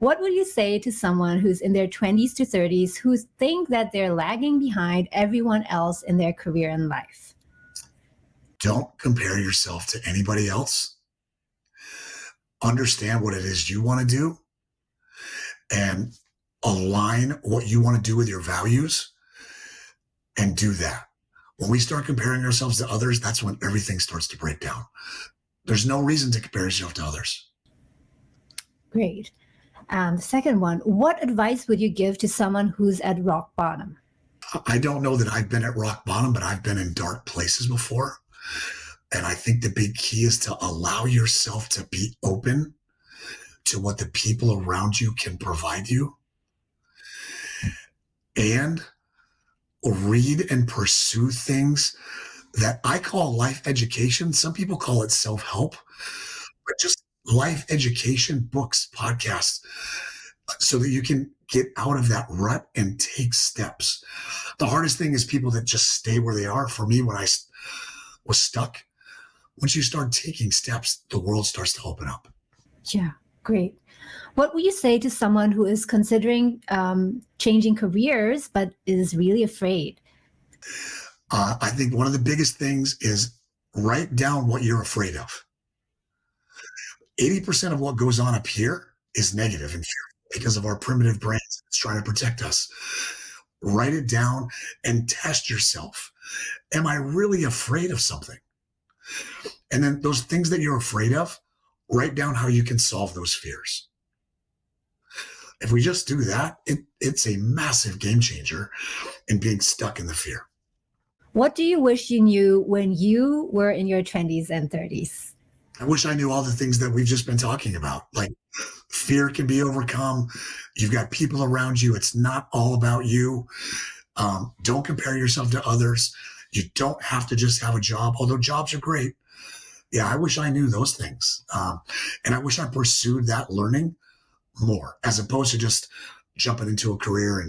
What would you say to someone who's in their 20s to 30s who think that they're lagging behind everyone else in their career and life? Don't compare yourself to anybody else. Understand what it is you want to do and align what you want to do with your values and do that. When we start comparing ourselves to others, that's when everything starts to break down. There's no reason to compare yourself to others. Great. The second one, what advice would you give to someone who's at rock bottom? I don't know that I've been at rock bottom, but I've been in dark places before. And I think the big key is to allow yourself to be open to what the people around you can provide you and read and pursue things that I call life education. Some people call it self-help, but just life education, books, podcasts, so that you can get out of that rut and take steps. The hardest thing is people that just stay where they are. For me, when I was stuck, once you start taking steps, the world starts to open up. Yeah, great. What would you say to someone who is considering changing careers but is really afraid? I think one of the biggest things is write down what you're afraid of. 80% of what goes on up here is negative and fearful because of our primitive brains. It's trying to protect us. Write it down and test yourself. Am I really afraid of something? And then those things that you're afraid of, write down how you can solve those fears. If we just do that, it's a massive game changer in being stuck in the fear. What do you wish you knew when you were in your 20s and 30s? I wish I knew all the things that we've just been talking about. Like, fear can be overcome. You've got people around you. It's not all about you. Don't compare yourself to others. You don't have to just have a job, although jobs are great. Yeah, I wish I knew those things. And I wish I pursued that learning more, as opposed to just jumping into a career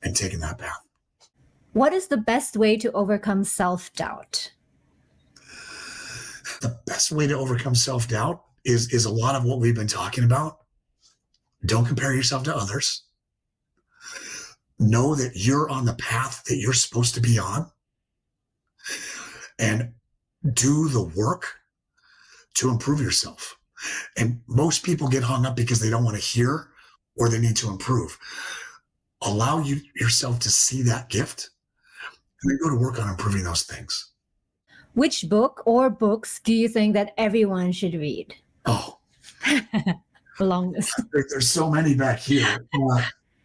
and taking that path. What is the best way to overcome self-doubt? The best way to overcome self-doubt is a lot of what we've been talking about. Don't compare yourself to others. Know that you're on the path that you're supposed to be on, and do the work to improve yourself. And most people get hung up because they don't want to hear or they need to improve. Allow yourself to see that gift and then go to work on improving those things. Which book or books do you think that everyone should read? Oh, The longest. there's so many back here.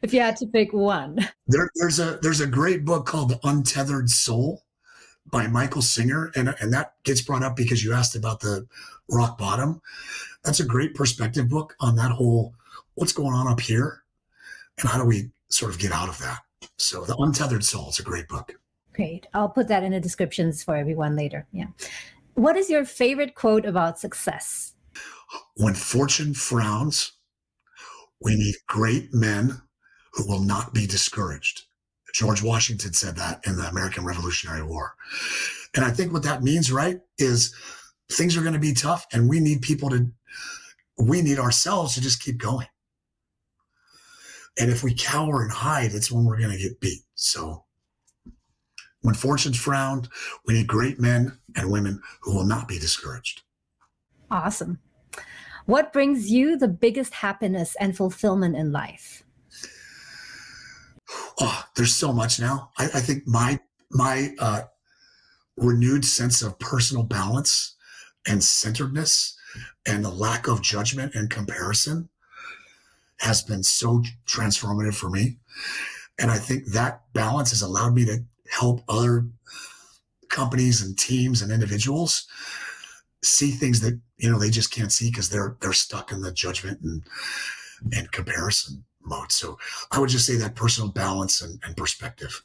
If you had to pick one. There's a great book called The Untethered Soul by Michael Singer. And that gets brought up because you asked about the rock bottom. That's a great perspective book on that whole, what's going on up here and how do we sort of get out of that. So The Untethered Soul, it's a great book. Great. I'll put that in the descriptions for everyone later. Yeah. What is your favorite quote about success? When fortune frowns, we need great men who will not be discouraged. George Washington said that in the American Revolutionary War. And I think what that means, right, is things are going to be tough and we need ourselves to just keep going. And if we cower and hide, it's when we're going to get beat. So when fortune's frowned, we need great men and women who will not be discouraged. Awesome. What brings you the biggest happiness and fulfillment in life? Oh, there's so much now. I think my renewed sense of personal balance and centeredness and the lack of judgment and comparison has been so transformative for me. And I think that balance has allowed me to help other companies and teams and individuals see things that, they just can't see because they're stuck in the judgment and comparison mode. So I would just say that personal balance and perspective.